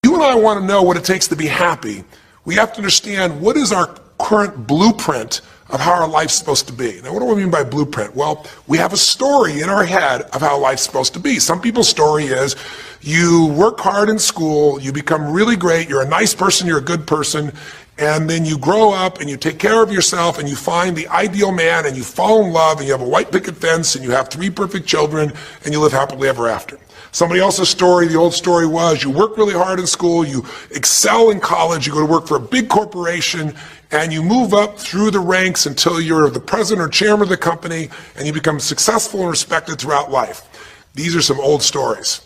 You and I want to know what it takes to be happy. We have to understand what is our current blueprint of how our life's supposed to be. Now, what do I mean by blueprint? Well, we have a story in our head of how life's supposed to be. Some people's story is you work hard in school, you become really great, you're a nice person, you're a good person, and then you grow up and you take care of yourself and you find the ideal man and you fall in love and you have a white picket fence and you have 3 perfect children and you live happily ever after. Somebody else's story, the old story was you work really hard in school, you excel in college, you go to work for a big corporation, and you move up through the ranks until you're the president or chairman of the company, and you become successful and respected throughout life. These are some old stories.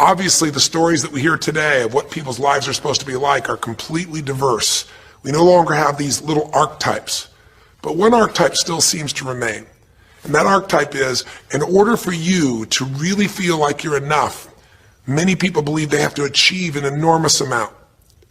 Obviously, the stories that we hear today of what people's lives are supposed to be like are completely diverse. We no longer have these little archetypes, but one archetype still seems to remain. And that archetype is, in order for you to really feel like you're enough, many people believe they have to achieve an enormous amount.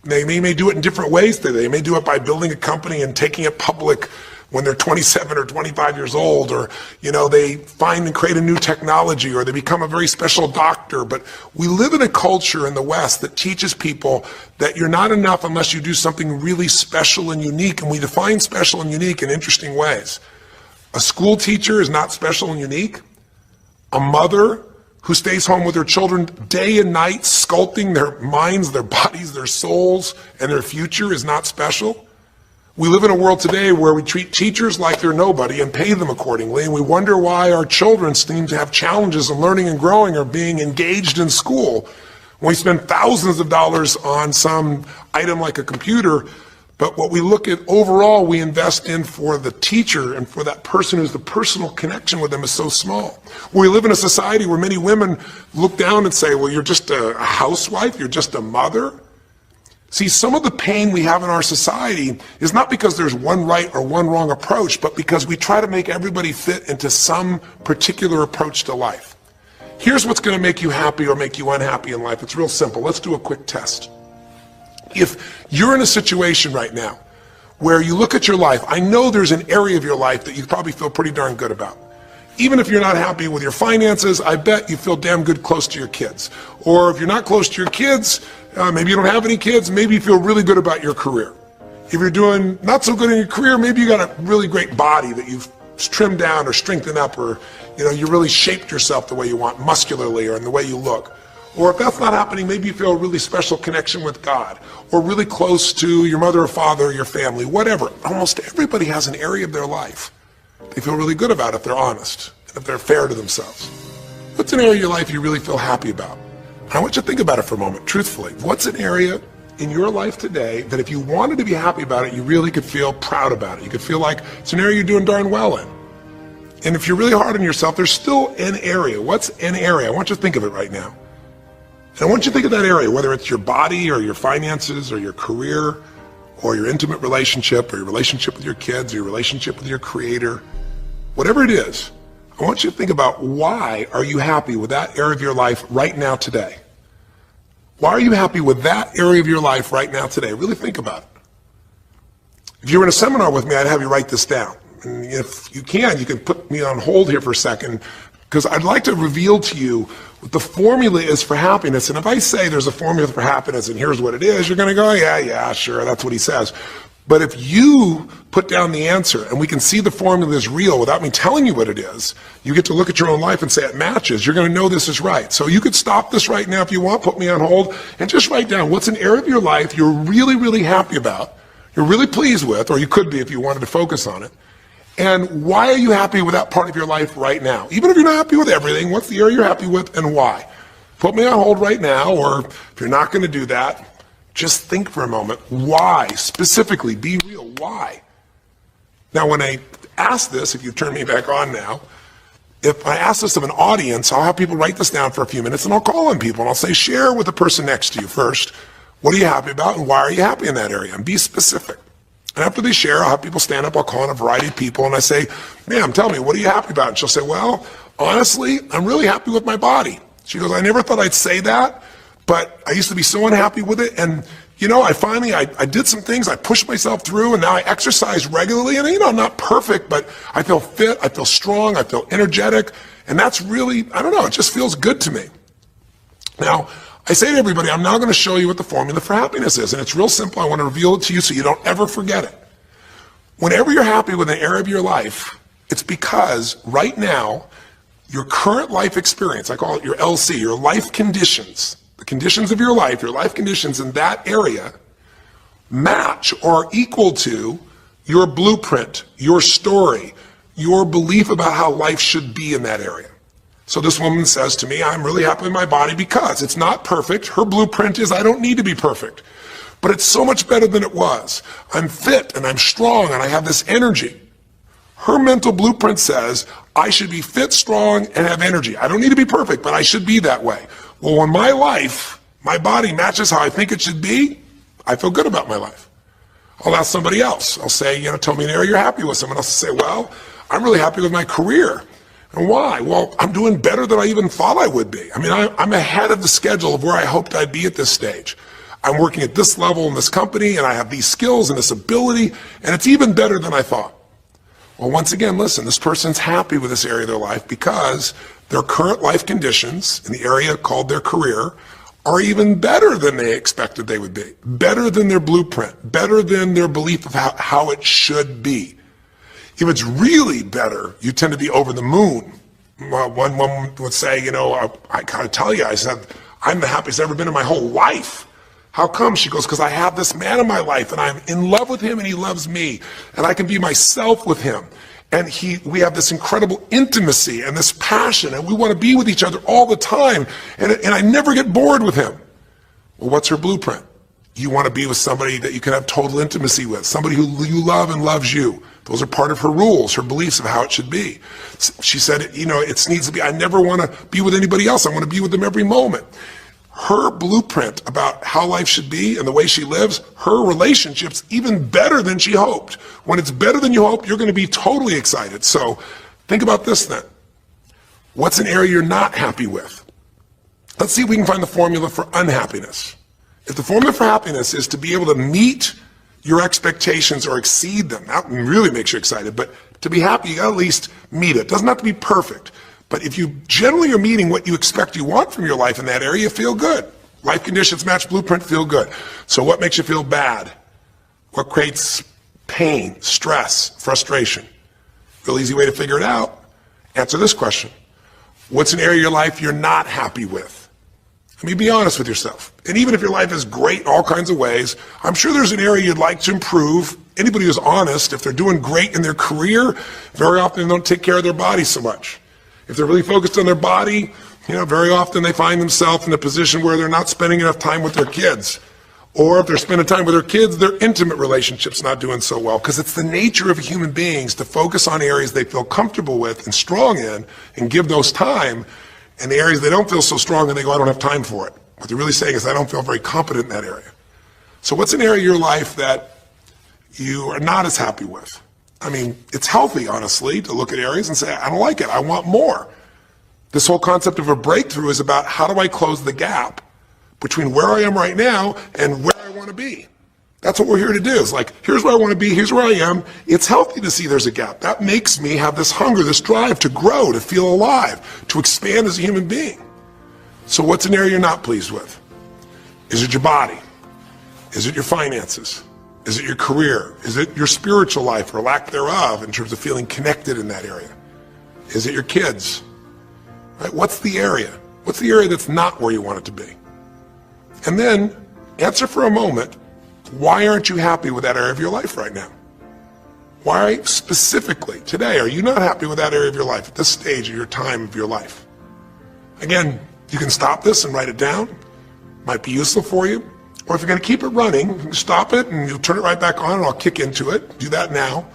They may do it in different ways today. They may do it by building a company and taking it public when they're 27 or 25 years old, or they find and create a new technology, or they become a very special doctor. But we live in a culture in the West that teaches people that you're not enough unless you do something really special and unique, and we define special and unique in interesting ways. A school teacher is not special and unique. A mother who stays home with her children day and night, sculpting their minds, their bodies, their souls, and their future is not special. We live in a world today where we treat teachers like they're nobody and pay them accordingly, and we wonder why our children seem to have challenges in learning and growing or being engaged in school. When we spend thousands of dollars on some item like a computer, but what we look at overall, we invest in for the teacher and for that person who's the personal connection with them is so small. We live in a society where many women look down and say, well, you're just a housewife, you're just a mother. See, some of the pain we have in our society is not because there's one right or one wrong approach, but because we try to make everybody fit into some particular approach to life. Here's what's going to make you happy or make you unhappy in life. It's real simple. Let's do a quick test. If you're in a situation right now where you look at your life, I know there's an area of your life that you probably feel pretty darn good about. Even if you're not happy with your finances, I bet you feel damn good close to your kids. Or if you're not close to your kids, maybe you don't have any kids, maybe you feel really good about your career. If you're doing not so good in your career, maybe you got a really great body that you've trimmed down or strengthened up, or you really shaped yourself the way you want, muscularly, or in the way you look. Or if that's not happening, maybe you feel a really special connection with God, or really close to your mother or father or your family, whatever. Almost everybody has an area of their life they feel really good about if they're honest, and if they're fair to themselves. What's an area of your life you really feel happy about? I want you to think about it for a moment, truthfully. What's an area in your life today that if you wanted to be happy about it, you really could feel proud about it? You could feel like it's an area you're doing darn well in. And if you're really hard on yourself, there's still an area. What's an area? I want you to think of it right now. And I want you to think of that area, whether it's your body or your finances or your career or your intimate relationship or your relationship with your kids or your relationship with your creator, whatever it is. I want you to think about, why are you happy with that area of your life right now today? Why are you happy with that area of your life right now today? Really think about it. If you were in a seminar with me, I'd have you write this down. And if you can put me on hold here for a second, because I'd like to reveal to you what the formula is for happiness. And if I say there's a formula for happiness and here's what it is, you're going to go, yeah, sure, that's what he says. But if you put down the answer and we can see the formula is real without me telling you what it is, you get to look at your own life and say it matches. You're going to know this is right. So you could stop this right now if you want, put me on hold, and just write down what's an area of your life you're really, really happy about, you're really pleased with, or you could be if you wanted to focus on it. And why are you happy with that part of your life right now? Even if you're not happy with everything, what's the area you're happy with and why? Put me on hold right now, or if you're not going to do that, just think for a moment. Why? Specifically, be real. Why? Now, when I ask this, if you turn me back on now, if I ask this of an audience, I'll have people write this down for a few minutes, and I'll call on people, and I'll say, share with the person next to you first. What are you happy about, and why are you happy in that area? And be specific. And after they share, I'll have people stand up, I'll call on a variety of people, and I say, ma'am, tell me, what are you happy about? And she'll say, well, honestly, I'm really happy with my body. She goes, I never thought I'd say that, but I used to be so unhappy with it, and I did some things, I pushed myself through, and now I exercise regularly, and I'm not perfect, but I feel fit, I feel strong, I feel energetic, and that's really, it just feels good to me. Now, I say to everybody, I'm now going to show you what the formula for happiness is. And it's real simple. I want to reveal it to you so you don't ever forget it. Whenever you're happy with an area of your life, it's because right now, your current life experience, I call it your LC, your life conditions, the conditions of your life conditions in that area match or are equal to your blueprint, your story, your belief about how life should be in that area. So this woman says to me, I'm really happy with my body because it's not perfect. Her blueprint is I don't need to be perfect, but it's so much better than it was. I'm fit and I'm strong and I have this energy. Her mental blueprint says I should be fit, strong, and have energy. I don't need to be perfect, but I should be that way. Well, when my life, my body matches how I think it should be, I feel good about my life. I'll ask somebody else. I'll say, tell me an area you're happy with. Someone else will say, well, I'm really happy with my career. And why? Well, I'm doing better than I even thought I would be. I mean, I'm ahead of the schedule of where I hoped I'd be at this stage. I'm working at this level in this company, and I have these skills and this ability, and it's even better than I thought. Well, once again, listen, this person's happy with this area of their life because their current life conditions in the area called their career are even better than they expected they would be, better than their blueprint, better than their belief of how it should be. If it's really better, you tend to be over the moon. One woman would say, I gotta tell you, I said, I'm the happiest I've ever been in my whole life. How come? She goes, because I have this man in my life and I'm in love with him and he loves me and I can be myself with him. And we have this incredible intimacy and this passion and we want to be with each other all the time and I never get bored with him. Well, what's her blueprint? You want to be with somebody that you can have total intimacy with, somebody who you love and loves you. Those are part of her rules, her beliefs of how it should be. She said, it needs to be, I never want to be with anybody else. I want to be with them every moment. Her blueprint about how life should be and the way she lives, her relationship's even better than she hoped. When it's better than you hope, you're going to be totally excited. So think about this then. What's an area you're not happy with? Let's see if we can find the formula for unhappiness. If the formula for happiness is to be able to meet your expectations or exceed them, that really makes you excited, but to be happy, you got to at least meet it. It doesn't have to be perfect. But if you generally are meeting what you expect you want from your life in that area, you feel good. Life conditions match blueprint, feel good. So what makes you feel bad? What creates pain, stress, frustration? Real easy way to figure it out. Answer this question. What's an area of your life you're not happy with? I mean, be honest with yourself. And even if your life is great in all kinds of ways, I'm sure there's an area you'd like to improve. Anybody who's honest, if they're doing great in their career, very often they don't take care of their body so much. If they're really focused on their body, very often they find themselves in a position where they're not spending enough time with their kids. Or if they're spending time with their kids, their intimate relationship's not doing so well. Because it's the nature of human beings to focus on areas they feel comfortable with and strong in and give those time. And the areas they don't feel so strong and they go, I don't have time for it. What they're really saying is, I don't feel very competent in that area. So what's an area of your life that you are not as happy with? I mean, it's healthy, honestly, to look at areas and say, I don't like it, I want more. This whole concept of a breakthrough is about how do I close the gap between where I am right now and where I want to be. That's what we're here to do. It's like, here's where I want to be, here's where I am. It's healthy to see there's a gap. That makes me have this hunger, this drive to grow, to feel alive, to expand as a human being. So what's an area you're not pleased with? Is it your body? Is it your finances? Is it your career? Is it your spiritual life or lack thereof in terms of feeling connected in that area? Is it your kids? Right? What's the area? What's the area that's not where you want it to be? And then answer for a moment, why aren't you happy with that area of your life right now? Why specifically today are you not happy with that area of your life at this stage of your time of your life? Again, you can stop this and write it down. Might be useful for you. Or if you're going to keep it running, you can stop it and you'll turn it right back on and I'll kick into it. Do that now.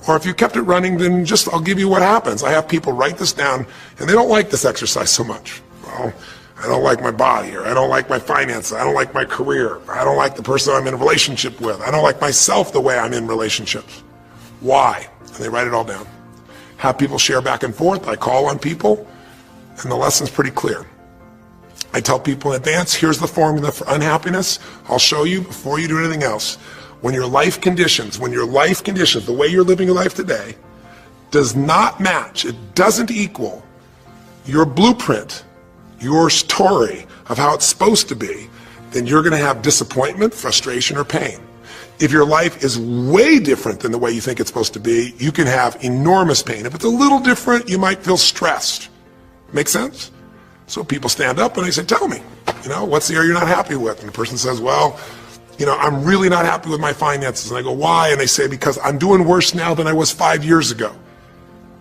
Or if you kept it running, then I'll give you what happens. I have people write this down and they don't like this exercise so much. Well, I don't like my body, or I don't like my finances, I don't like my career, I don't like the person I'm in a relationship with, I don't like myself the way I'm in relationships. Why? And they write it all down. Have people share back and forth. I call on people and the lesson's pretty clear. I tell people in advance, here's the formula for unhappiness. I'll show you before you do anything else. When your life conditions, the way you're living your life today, does not match, it doesn't equal your blueprint, your story of how it's supposed to be, then you're going to have disappointment, frustration, or pain. If your life is way different than the way you think it's supposed to be, you can have enormous pain. If it's a little different, you might feel stressed. Make sense? So people stand up and they say, tell me, what's the area you're not happy with? And the person says, well, I'm really not happy with my finances. And I go, why? And they say, because I'm doing worse now than I was 5 years ago.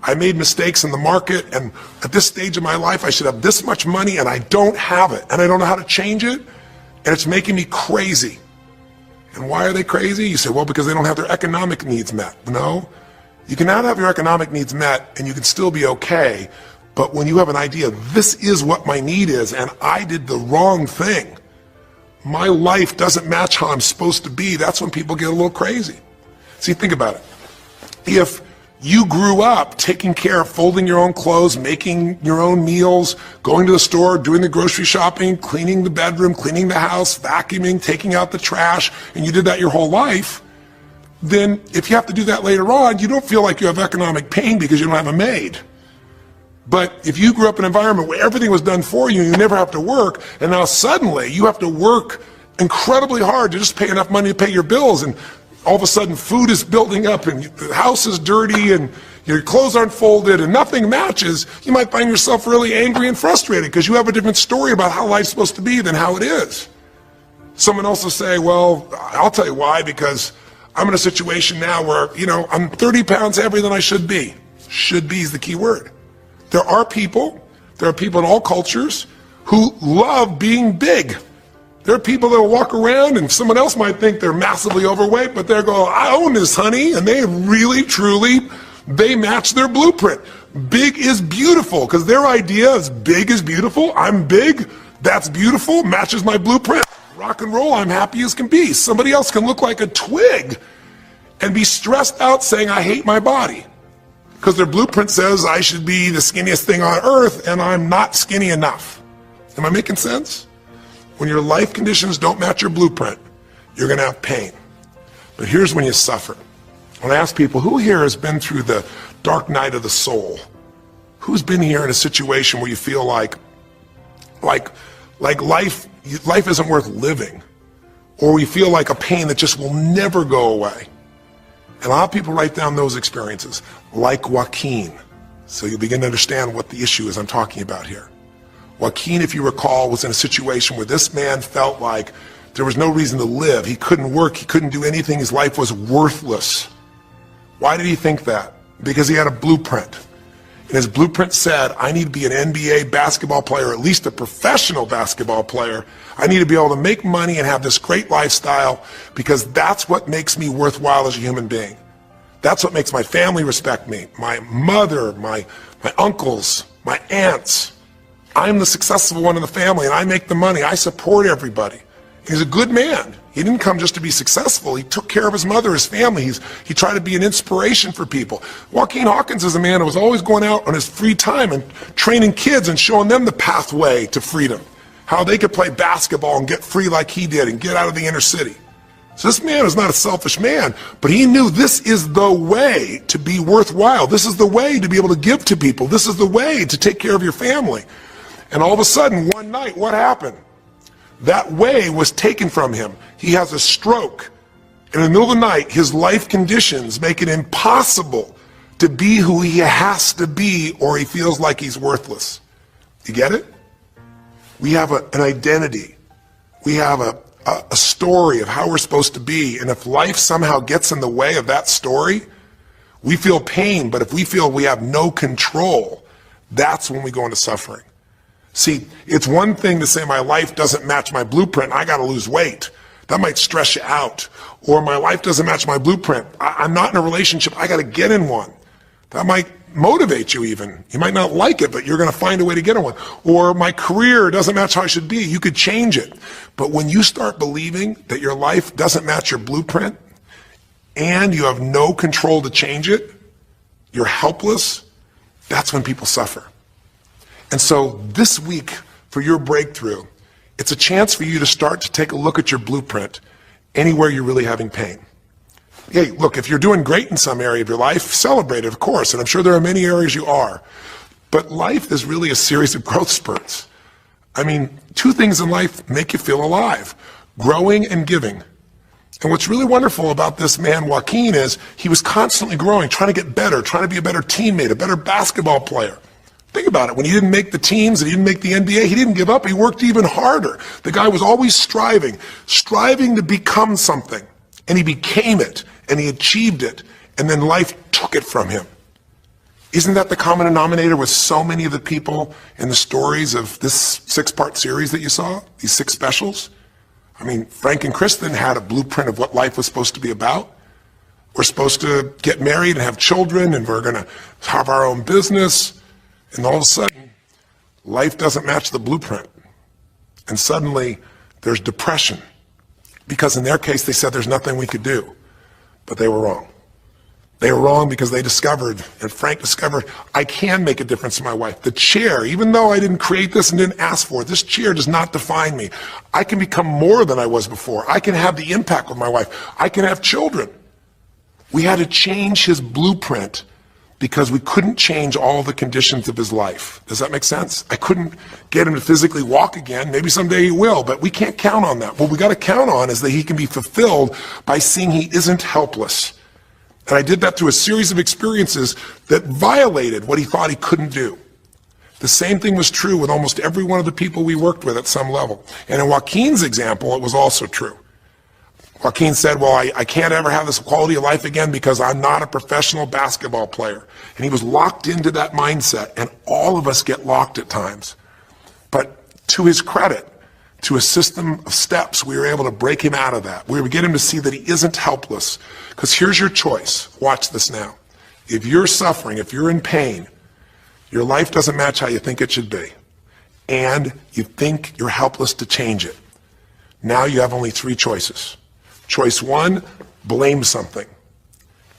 I made mistakes in the market, and at this stage of my life, I should have this much money, and I don't have it, and I don't know how to change it, and it's making me crazy. And why are they crazy? You say, well, because they don't have their economic needs met. No, you can not have your economic needs met, and you can still be okay, but when you have an idea, this is what my need is, and I did the wrong thing, my life doesn't match how I'm supposed to be, that's when people get a little crazy. See, think about it. If you grew up taking care of folding your own clothes, making your own meals, going to the store, doing the grocery shopping, cleaning the bedroom, cleaning the house, vacuuming, taking out the trash, and you did that your whole life, then if you have to do that later on, you don't feel like you have economic pain because you don't have a maid. But if you grew up in an environment where everything was done for you, you never have to work, and now suddenly you have to work incredibly hard to just pay enough money to pay your bills, and all of a sudden food is building up and the house is dirty and your clothes aren't folded and nothing matches, you might find yourself really angry and frustrated because you have a different story about how life's supposed to be than how it is. Someone else will say, well, I'll tell you why, because I'm in a situation now where, I'm 30 pounds heavier than I should be. Should be is the key word. There are people in all cultures who love being big. There are people that will walk around and someone else might think they're massively overweight, but they're going, I own this, honey, and they really, truly, they match their blueprint. Big is beautiful, because their idea is big is beautiful, I'm big, that's beautiful, matches my blueprint. Rock and roll, I'm happy as can be. Somebody else can look like a twig and be stressed out saying, I hate my body, because their blueprint says I should be the skinniest thing on earth and I'm not skinny enough. Am I making sense? When your life conditions don't match your blueprint, you're going to have pain. But here's when you suffer. When I ask people, who here has been through the dark night of the soul? Who's been here in a situation where you feel like life isn't worth living, or we feel like a pain that just will never go away? And a lot of people write down those experiences, like Joaquin. So you'll begin to understand what the issue is I'm talking about here. Joaquin, if you recall, was in a situation where this man felt like there was no reason to live. He couldn't work, he couldn't do anything, his life was worthless. Why did he think that? Because he had a blueprint. And his blueprint said, I need to be an NBA basketball player, at least a professional basketball player. I need to be able to make money and have this great lifestyle, because that's what makes me worthwhile as a human being. That's what makes my family respect me. My mother, my uncles, my aunts. I'm the successful one in the family, and I make the money. I support everybody. He's a good man. He didn't come just to be successful. He took care of his mother, his family. He tried to be an inspiration for people. Joaquin Hawkins is a man who was always going out on his free time and training kids and showing them the pathway to freedom, how they could play basketball and get free like he did and get out of the inner city. So this man is not a selfish man, but he knew this is the way to be worthwhile. This is the way to be able to give to people. This is the way to take care of your family. And all of a sudden, one night, what happened? That way was taken from him. He has a stroke. And in the middle of the night, his life conditions make it impossible to be who he has to be, or he feels like he's worthless. You get it? We have an identity. We have a story of how we're supposed to be. And if life somehow gets in the way of that story, we feel pain. But if we feel we have no control, that's when we go into suffering. See, it's one thing to say my life doesn't match my blueprint, I got to lose weight. That might stress you out. Or my life doesn't match my blueprint, I'm not in a relationship, I got to get in one. That might motivate you even. You might not like it, but you're going to find a way to get in one. Or my career doesn't match how I should be, you could change it. But when you start believing that your life doesn't match your blueprint, and you have no control to change it, you're helpless, that's when people suffer. And so this week, for your breakthrough, it's a chance for you to start to take a look at your blueprint anywhere you're really having pain. Hey, look, if you're doing great in some area of your life, celebrate it, of course, and I'm sure there are many areas you are. But life is really a series of growth spurts. I mean, two things in life make you feel alive: growing and giving. And what's really wonderful about this man, Joaquin, is he was constantly growing, trying to get better, trying to be a better teammate, a better basketball player. Think about it. When he didn't make the teams and he didn't make the NBA, he didn't give up. He worked even harder. The guy was always striving to become something. And he became it, and he achieved it, and then life took it from him. Isn't that the common denominator with so many of the people in the stories of this 6-part series that you saw, these 6 specials? I mean, Frank and Kristen had a blueprint of what life was supposed to be about. We're supposed to get married and have children, and we're going to have our own business. And all of a sudden, life doesn't match the blueprint. And suddenly, there's depression. Because in their case, they said there's nothing we could do. But they were wrong. They were wrong because they discovered, and Frank discovered, I can make a difference in my wife. The chair, even though I didn't create this and didn't ask for it, this chair does not define me. I can become more than I was before. I can have the impact with my wife. I can have children. We had to change his blueprint because we couldn't change all the conditions of his life. Does that make sense? I couldn't get him to physically walk again. Maybe someday he will, but we can't count on that. What we got to count on is that he can be fulfilled by seeing he isn't helpless. And I did that through a series of experiences that violated what he thought he couldn't do. The same thing was true with almost every one of the people we worked with at some level. And in Joaquin's example, it was also true. Joaquin said, well, I can't ever have this quality of life again because I'm not a professional basketball player. And he was locked into that mindset, and all of us get locked at times. But to his credit, to a system of steps, we were able to break him out of that. We were able to get him to see that he isn't helpless. Because here's your choice. Watch this now. If you're suffering, if you're in pain, your life doesn't match how you think it should be, and you think you're helpless to change it, now you have only 3 choices. Choice 1, blame something.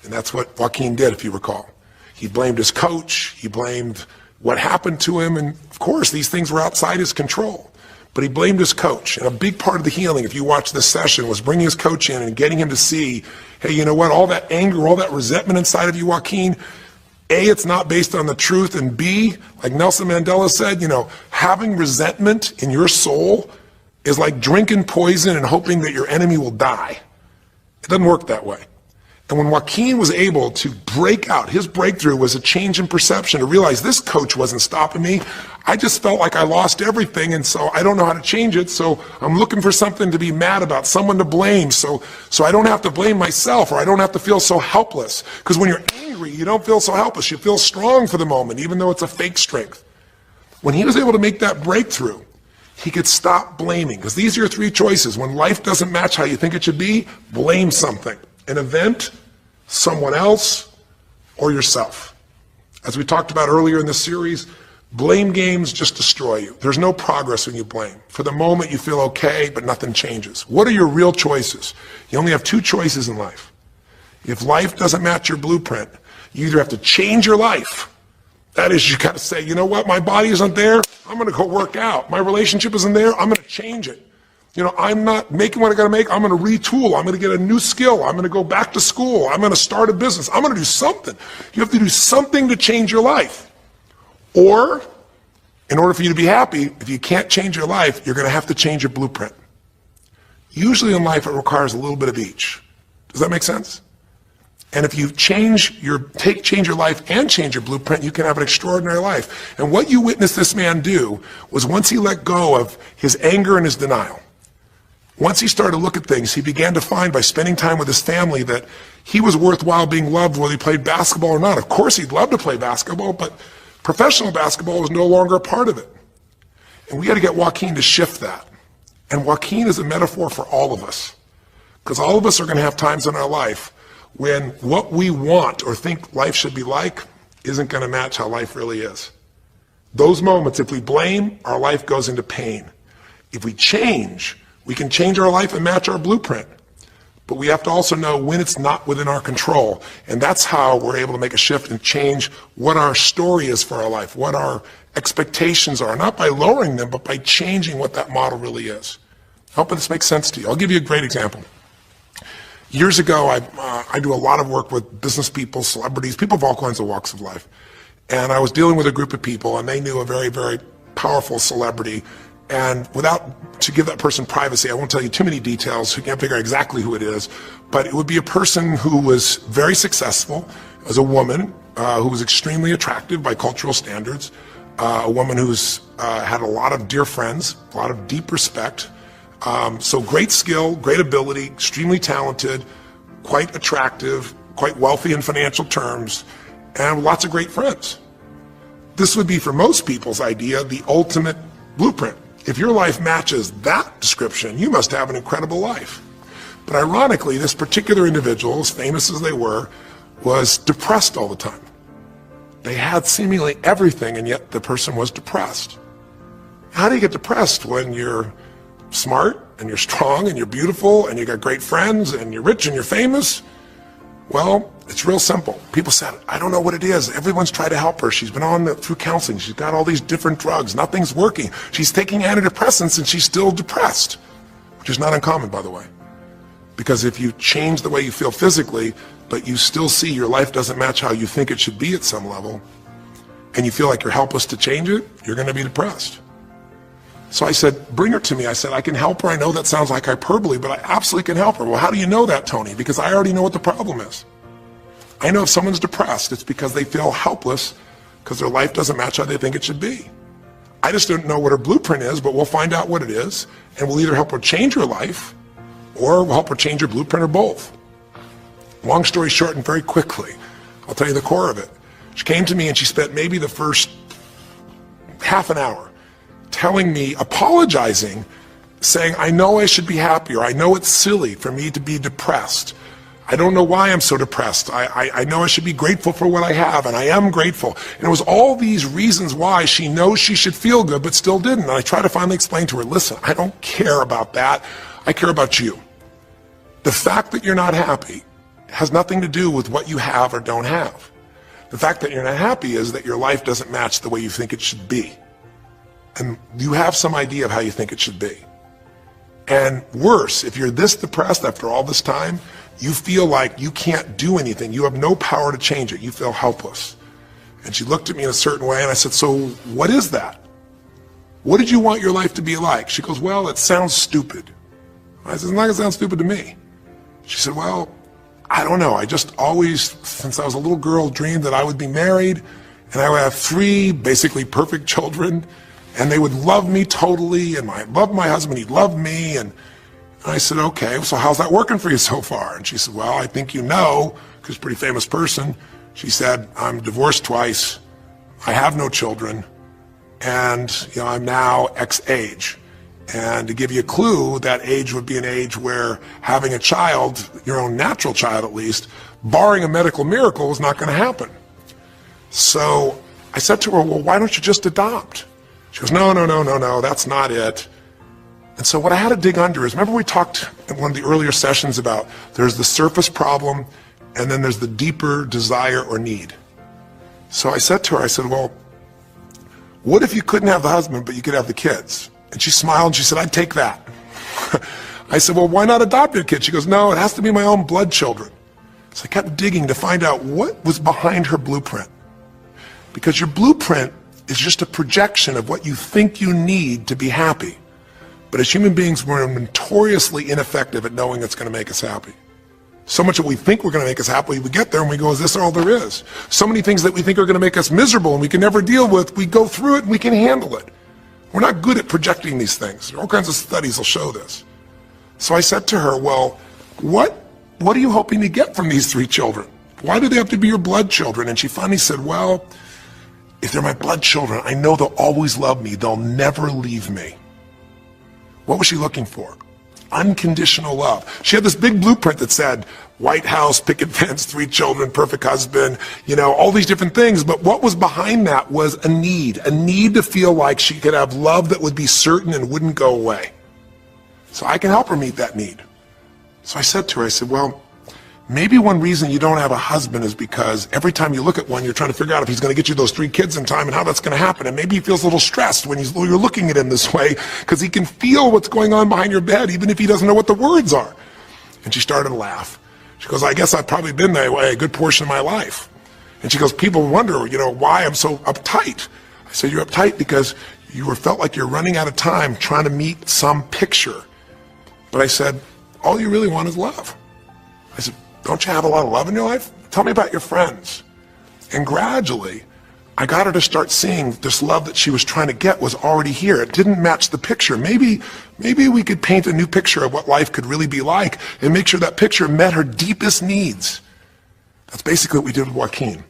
And that's what Joaquin did, if you recall. He blamed his coach, he blamed what happened to him, and of course these things were outside his control. But he blamed his coach. And a big part of the healing, if you watch this session, was bringing his coach in and getting him to see, hey, you know what, all that anger, all that resentment inside of you, Joaquin, A, it's not based on the truth, and B, like Nelson Mandela said, having resentment in your soul is like drinking poison and hoping that your enemy will die. It doesn't work that way. And when Joaquin was able to break out, his breakthrough was a change in perception, to realize this coach wasn't stopping me. I just felt like I lost everything, and so I don't know how to change it, so I'm looking for something to be mad about, someone to blame, so I don't have to blame myself, or I don't have to feel so helpless. Because when you're angry, you don't feel so helpless. You feel strong for the moment, even though it's a fake strength. When he was able to make that breakthrough, he could stop blaming. Because these are your 3 choices. When life doesn't match how you think it should be, blame something. An event, someone else, or yourself. As we talked about earlier in this series, blame games just destroy you. There's no progress when you blame. For the moment you feel okay, but nothing changes. What are your real choices? You only have 2 choices in life. If life doesn't match your blueprint, you either have to change your life. That is, you got to say, you know what, my body isn't there, I'm going to go work out. My relationship isn't there, I'm going to change it. I'm not making what I got to make. I'm going to retool. I'm going to get a new skill. I'm going to go back to school. I'm going to start a business. I'm going to do something. You have to do something to change your life. Or, in order for you to be happy, if you can't change your life, you're going to have to change your blueprint. Usually in life, it requires a little bit of each. Does that make sense? And if you change your life and change your blueprint, you can have an extraordinary life. And what you witnessed this man do was, once he let go of his anger and his denial, once he started to look at things, he began to find, by spending time with his family, that he was worthwhile being loved whether he played basketball or not. Of course he'd love to play basketball, but professional basketball was no longer a part of it. And we got to get Joaquin to shift that. And Joaquin is a metaphor for all of us. Because all of us are going to have times in our life when what we want or think life should be like isn't going to match how life really is. Those moments, if we blame, our life goes into pain. If we change, we can change our life and match our blueprint. But we have to also know when it's not within our control. And that's how we're able to make a shift and change what our story is for our life, what our expectations are, not by lowering them, but by changing what that model really is. I hope this makes sense to you. I'll give you a great example. Years ago, I do a lot of work with business people, celebrities, people of all kinds of walks of life. And I was dealing with a group of people, and they knew a very, very powerful celebrity. And to give that person privacy, I won't tell you too many details, you can't figure out exactly who it is, but it would be a person who was very successful as a woman, who was extremely attractive by cultural standards, a woman who's had a lot of dear friends, a lot of deep respect, so great skill, great ability, extremely talented, quite attractive, quite wealthy in financial terms, and lots of great friends. This would be, for most people's idea, the ultimate blueprint. If your life matches that description, you must have an incredible life. But ironically, this particular individual, as famous as they were, was depressed all the time. They had seemingly everything, and yet the person was depressed. How do you get depressed when you're smart, and you're strong, and you're beautiful, and you got great friends, and you're rich, and you're famous? Well, it's real simple. People said, I don't know what it is. Everyone's tried to help her. She's been through counseling. She's got all these different drugs. Nothing's working. She's taking antidepressants and she's still depressed, which is not uncommon, by the way. Because if you change the way you feel physically, but you still see your life doesn't match how you think it should be at some level, and you feel like you're helpless to change it, you're going to be depressed. So I said, bring her to me. I said, I can help her. I know that sounds like hyperbole, but I absolutely can help her. Well, how do you know that, Tony? Because I already know what the problem is. I know if someone's depressed, it's because they feel helpless because their life doesn't match how they think it should be. I just don't know what her blueprint is, but we'll find out what it is, and we'll either help her change her life or we'll help her change her blueprint, or both. Long story short, and very quickly, I'll tell you the core of it. She came to me and she spent maybe the first half an hour telling me, apologizing, saying, I know I should be happier. I know it's silly for me to be depressed. I don't know why I'm so depressed. I know I should be grateful for what I have, and I am grateful. And it was all these reasons why she knows she should feel good, but still didn't. And I tried to finally explain to her, listen, I don't care about that. I care about you. The fact that you're not happy has nothing to do with what you have or don't have. The fact that you're not happy is that your life doesn't match the way you think it should be. And you have some idea of how you think it should be. And worse, if you're this depressed after all this time, you feel like you can't do anything. You have no power to change it. You feel helpless. And she looked at me in a certain way, and I said, so what is that? What did you want your life to be like? She goes, well, it sounds stupid. I said, it's not going to sound stupid to me. She said, well, I don't know. I just always, since I was a little girl, dreamed that I would be married, and I would have 3 basically perfect children, and they would love me totally, and I loved my husband, he'd love me. And I said, okay, so how's that working for you so far? And she said, well, I think you know, because she's a pretty famous person. She said, I'm divorced twice, I have no children, and I'm now X age. And to give you a clue, that age would be an age where having a child, your own natural child at least, barring a medical miracle, is not going to happen. So I said to her, well, why don't you just adopt? She goes, no, that's not it. And so what I had to dig under is, remember we talked in one of the earlier sessions about there's the surface problem and then there's the deeper desire or need. So I said to her, I said, well, what if you couldn't have the husband but you could have the kids? And she smiled and she said, I'd take that. I said, well, why not adopt your kid? She goes, no, it has to be my own blood children. So I kept digging to find out what was behind her blueprint. Because your blueprint is just a projection of what you think you need to be happy. But as human beings, we're notoriously ineffective at knowing it's going to make us happy. So much that we think we're going to make us happy, we get there and we go, is this all there is? So many things that we think are going to make us miserable and we can never deal with, we go through it and we can handle it. We're not good at projecting these things. All kinds of studies will show this. So I said to her, well, what are you hoping to get from these 3 children? Why do they have to be your blood children? And she finally said, well, if they're my blood children, I know they'll always love me. They'll never leave me. What was she looking for? Unconditional love. She had this big blueprint that said, White House, picket fence, 3 children, perfect husband, all these different things. But what was behind that was a need to feel like she could have love that would be certain and wouldn't go away. So I can help her meet that need. So I said to her, I said, well, maybe one reason you don't have a husband is because every time you look at one, you're trying to figure out if he's going to get you those 3 kids in time and how that's going to happen. And maybe he feels a little stressed when you're looking at him this way because he can feel what's going on behind your bed, even if he doesn't know what the words are. And she started to laugh. She goes, I guess I've probably been that way a good portion of my life. And she goes, people wonder, why I'm so uptight. I said, you're uptight because You felt like you're running out of time trying to meet some picture. But I said, all you really want is love. I said, don't you have a lot of love in your life? Tell me about your friends. And gradually, I got her to start seeing this love that she was trying to get was already here. It didn't match the picture. Maybe we could paint a new picture of what life could really be like and make sure that picture met her deepest needs. That's basically what we did with Joaquin.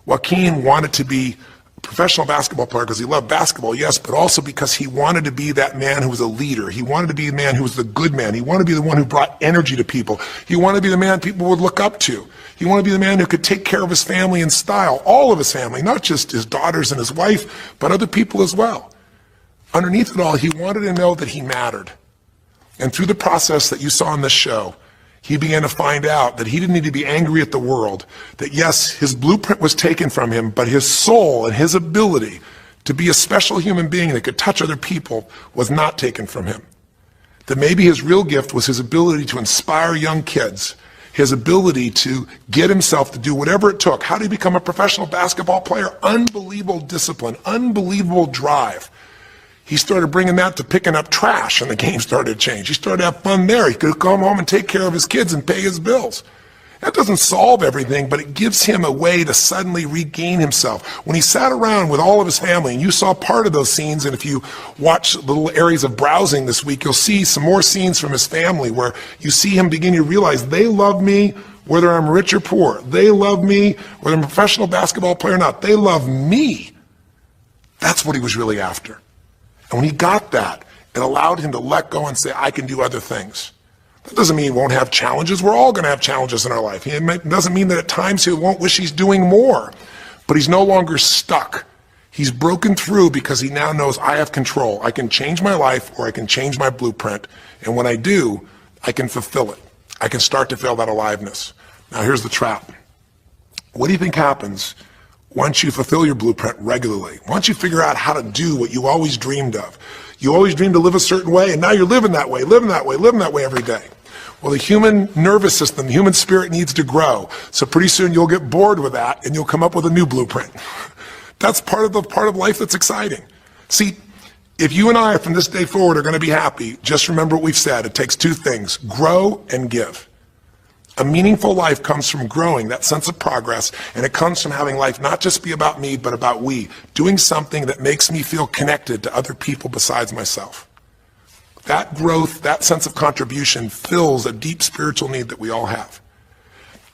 Joaquin wanted to be a professional basketball player because he loved basketball, yes, but also because he wanted to be that man who was a leader. He wanted to be the man who was the good man. He wanted to be the one who brought energy to people. He wanted to be the man people would look up to. He wanted to be the man who could take care of his family in style, all of his family, not just his daughters and his wife, but other people as well. Underneath it all, he wanted to know that he mattered. And through the process that you saw in this show, he began to find out that he didn't need to be angry at the world, that yes, his blueprint was taken from him, but his soul and his ability to be a special human being that could touch other people was not taken from him. That maybe his real gift was his ability to inspire young kids, his ability to get himself to do whatever it took. How did he become a professional basketball player? Unbelievable discipline, unbelievable drive. He started bringing that to picking up trash, and the game started to change. He started to have fun there. He could come home and take care of his kids and pay his bills. That doesn't solve everything, but it gives him a way to suddenly regain himself. When he sat around with all of his family, and you saw part of those scenes, and if you watch little areas of browsing this week, you'll see some more scenes from his family where you see him begin to realize they love me whether I'm rich or poor. They love me whether I'm a professional basketball player or not. They love me. That's what he was really after. And when he got that, it allowed him to let go and say, I can do other things. That doesn't mean he won't have challenges. We're all going to have challenges in our life. It doesn't mean that at times he won't wish he's doing more. But he's no longer stuck. He's broken through because he now knows I have control. I can change my life or I can change my blueprint. And when I do, I can fulfill it. I can start to feel that aliveness. Now here's the trap. What do you think happens once you fulfill your blueprint regularly? Once you figure out how to do what you always dreamed of? You always dreamed to live a certain way, and now you're living that way every day. Well, the human nervous system, the human spirit needs to grow. So pretty soon you'll get bored with that, and you'll come up with a new blueprint. That's part of life that's exciting. See, if you and I from this day forward are going to be happy, just remember what we've said. It takes two things: grow and give. A meaningful life comes from growing, that sense of progress, and it comes from having life not just be about me, but about we, doing something that makes me feel connected to other people besides myself. That growth, that sense of contribution fills a deep spiritual need that we all have.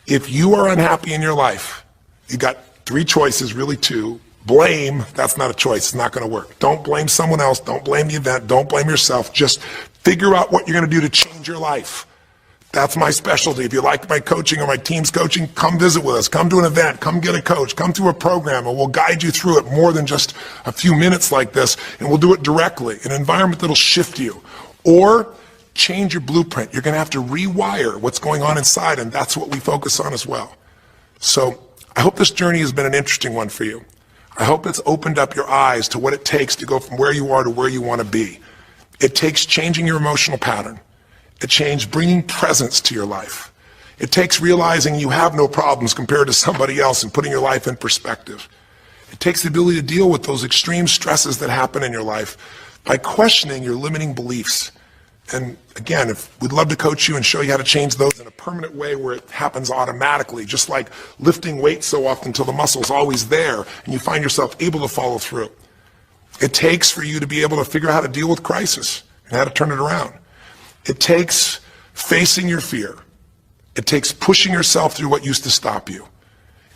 If you are unhappy in your life, you got three choices, really two. Blame, that's not a choice, it's not going to work. Don't blame someone else, don't blame the event, don't blame yourself. Just figure out what you're going to do to change your life. That's my specialty. If you like my coaching or my team's coaching, come visit with us. Come to an event. Come get a coach. Come through a program, and we'll guide you through it more than just a few minutes like this, and we'll do it directly in an environment that'll shift you. Or change your blueprint. You're going to have to rewire what's going on inside, and that's what we focus on as well. So I hope this journey has been an interesting one for you. I hope it's opened up your eyes to what it takes to go from where you are to where you want to be. It takes changing your emotional pattern. It takes bringing presence to your life. It takes realizing you have no problems compared to somebody else and putting your life in perspective. It takes the ability to deal with those extreme stresses that happen in your life by questioning your limiting beliefs. And again, we'd love to coach you and show you how to change those in a permanent way where it happens automatically, just like lifting weights so often until the muscle's always there and you find yourself able to follow through. It takes for you to be able to figure out how to deal with crisis and how to turn it around. It takes facing your fear. It takes pushing yourself through what used to stop you.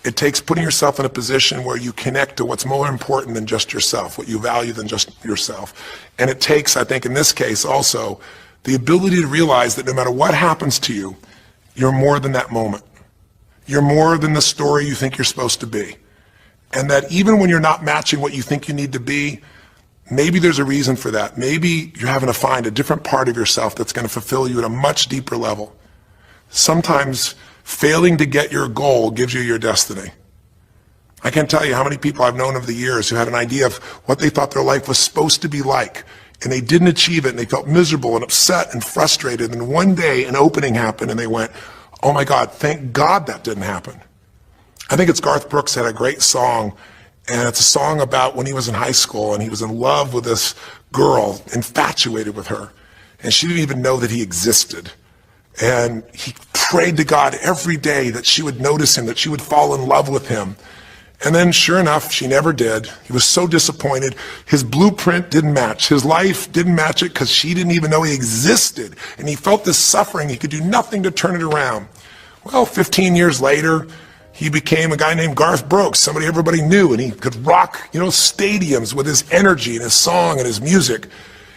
It takes putting yourself in a position where you connect to what's more important than just yourself, what you value than just yourself. And it takes, I think in this case also, the ability to realize that no matter what happens to you, you're more than that moment. You're more than the story you think you're supposed to be. And that even when you're not matching what you think you need to be, maybe there's a reason for that. Maybe you're having to find a different part of yourself that's going to fulfill you at a much deeper level. Sometimes failing to get your goal gives you your destiny. I can't tell you how many people I've known over the years who had an idea of what they thought their life was supposed to be like, and they didn't achieve it, and they felt miserable and upset and frustrated, and one day an opening happened, and they went, oh my God, thank God that didn't happen. I think it's Garth Brooks had a great song, And it's a song about when he was in high school and he was in love with this girl, infatuated with her. And she didn't even know that he existed. And he prayed to God every day that she would notice him, that she would fall in love with him. And then sure enough, she never did. He was so disappointed. His blueprint didn't match. His life didn't match it because she didn't even know he existed. And he felt this suffering. He could do nothing to turn it around. Well, 15 years later, he became a guy named Garth Brooks, somebody everybody knew, and he could rock, stadiums with his energy and his song and his music.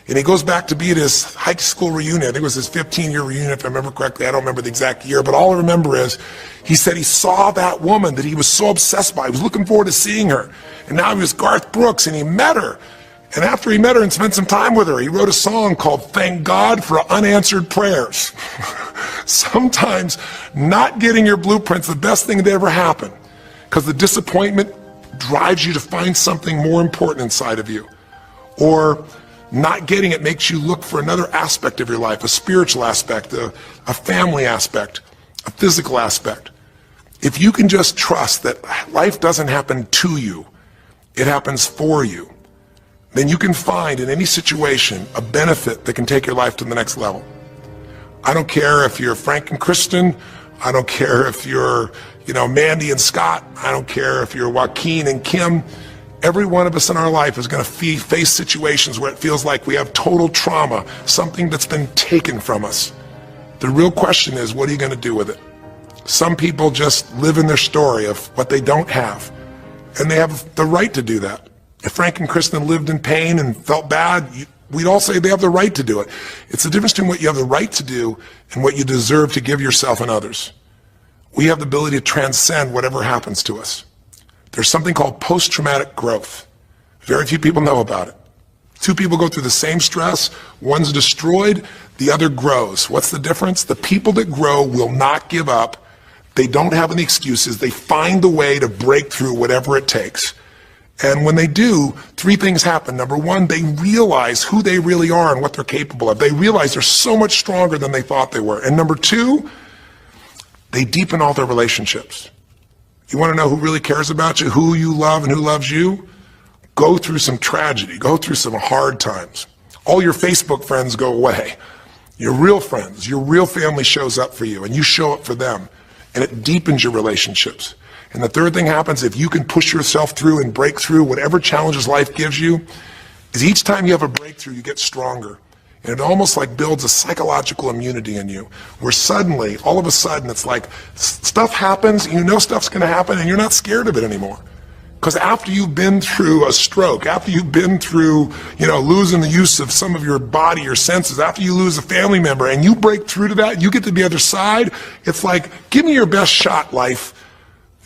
And he goes back to be at his high school reunion. I think it was his 15-year reunion, if I remember correctly. I don't remember the exact year, but all I remember is he said he saw that woman that he was so obsessed by. He was looking forward to seeing her. And now he was Garth Brooks, and he met her. And after he met her and spent some time with her, he wrote a song called Thank God for Unanswered Prayers. Sometimes not getting your blueprint's the best thing that ever happened, because the disappointment drives you to find something more important inside of you. Or not getting it makes you look for another aspect of your life, a spiritual aspect, a family aspect, a physical aspect. If you can just trust that life doesn't happen to you, it happens for you, then you can find in any situation a benefit that can take your life to the next level. I don't care if you're Frank and Kristen. I don't care if you're, Mandy and Scott. I don't care if you're Joaquin and Kim. Every one of us in our life is going to face situations where it feels like we have total trauma, something that's been taken from us. The real question is, what are you going to do with it? Some people just live in their story of what they don't have, and they have the right to do that. If Frank and Kristen lived in pain and felt bad, we'd all say they have the right to do it. It's the difference between what you have the right to do and what you deserve to give yourself and others. We have the ability to transcend whatever happens to us. There's something called post-traumatic growth. Very few people know about it. Two people go through the same stress. One's destroyed, the other grows. What's the difference? The people that grow will not give up. They don't have any excuses. They find the way to break through whatever it takes. And when they do, three things happen. Number one, they realize who they really are and what they're capable of. They realize they're so much stronger than they thought they were. And number two, they deepen all their relationships. You want to know who really cares about you, who you love and who loves you? Go through some tragedy, go through some hard times. All your Facebook friends go away. Your real friends, your real family shows up for you, and you show up for them, and it deepens your relationships. And the third thing happens, if you can push yourself through and break through whatever challenges life gives you, is each time you have a breakthrough, you get stronger. And it almost like builds a psychological immunity in you, where suddenly, all of a sudden, it's like stuff happens, you know stuff's going to happen, and you're not scared of it anymore. Because after you've been through a stroke, after you've been through, losing the use of some of your body, your senses, after you lose a family member, and you break through to that, you get to the other side, it's like, give me your best shot, life.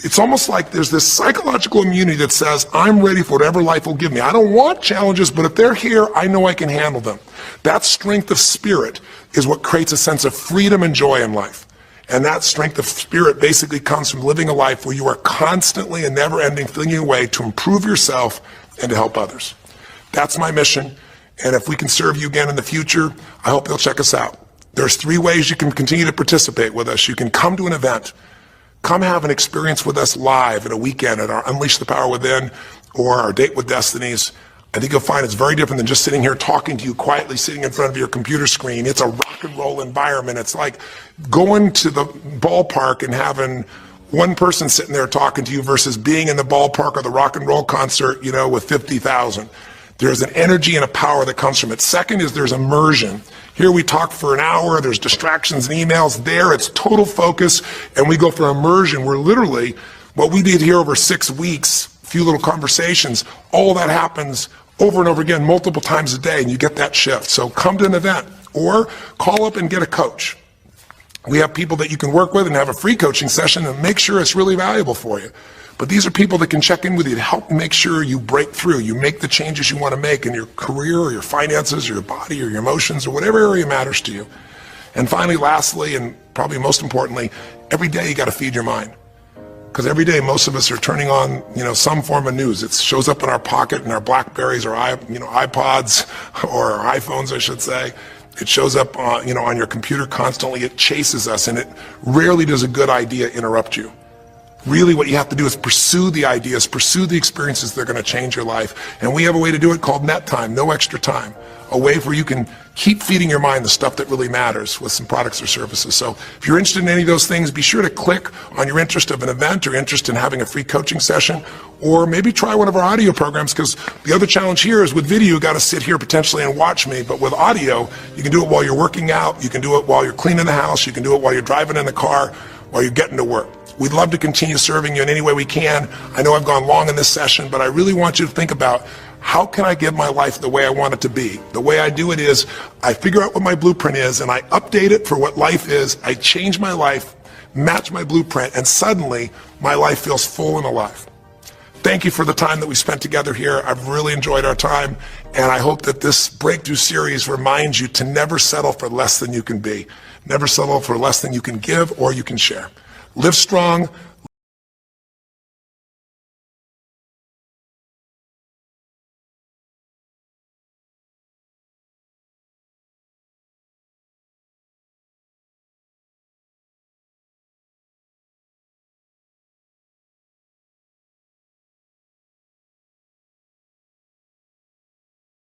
It's almost like there's this psychological immunity that says, I'm ready for whatever life will give me. I don't want challenges, but if they're here, I know I can handle them. That strength of spirit is what creates a sense of freedom and joy in life. And that strength of spirit basically comes from living a life where you are constantly and never-ending flinging away to improve yourself and to help others. That's my mission. And if we can serve you again in the future, I hope you'll check us out. There's three ways you can continue to participate with us. You can come to an event. Come have an experience with us live at a weekend at our Unleash the Power Within or our Date with Destinies. I think you'll find it's very different than just sitting here talking to you quietly, sitting in front of your computer screen. It's a rock and roll environment. It's like going to the ballpark and having one person sitting there talking to you versus being in the ballpark or the rock and roll concert, with 50,000. There's an energy and a power that comes from it. Second is there's immersion. Here we talk for an hour, there's distractions and emails. There it's total focus, and we go for immersion. We're literally, what we did here over 6 weeks, few little conversations, all that happens over and over again, multiple times a day, and you get that shift. So come to an event, or call up and get a coach. We have people that you can work with and have a free coaching session and make sure it's really valuable for you. But these are people that can check in with you to help make sure you break through, you make the changes you want to make in your career or your finances or your body or your emotions or whatever area matters to you. And finally, lastly, and probably most importantly, every day you got to feed your mind. Because every day most of us are turning on, some form of news. It shows up in our pocket, in our Blackberries or iPods or our iPhones, I should say. It shows up, on your computer constantly. It chases us, and it rarely does a good idea interrupt you. Really what you have to do is pursue the ideas, pursue the experiences that are going to change your life. And we have a way to do it called net time, no extra time. A way where you can keep feeding your mind the stuff that really matters with some products or services. So if you're interested in any of those things, be sure to click on your interest of an event or interest in having a free coaching session, or maybe try one of our audio programs, because the other challenge here is with video, you got to sit here potentially and watch me, but with audio, you can do it while you're working out, you can do it while you're cleaning the house, you can do it while you're driving in the car, while you're getting to work. We'd love to continue serving you in any way we can. I know I've gone long in this session, but I really want you to think about, how can I give my life the way I want it to be? The way I do it is I figure out what my blueprint is and I update it for what life is. I change my life, match my blueprint, and suddenly my life feels full and alive. Thank you for the time that we spent together here. I've really enjoyed our time, and I hope that this breakthrough series reminds you to never settle for less than you can be. Never settle for less than you can give or you can share. Live strong,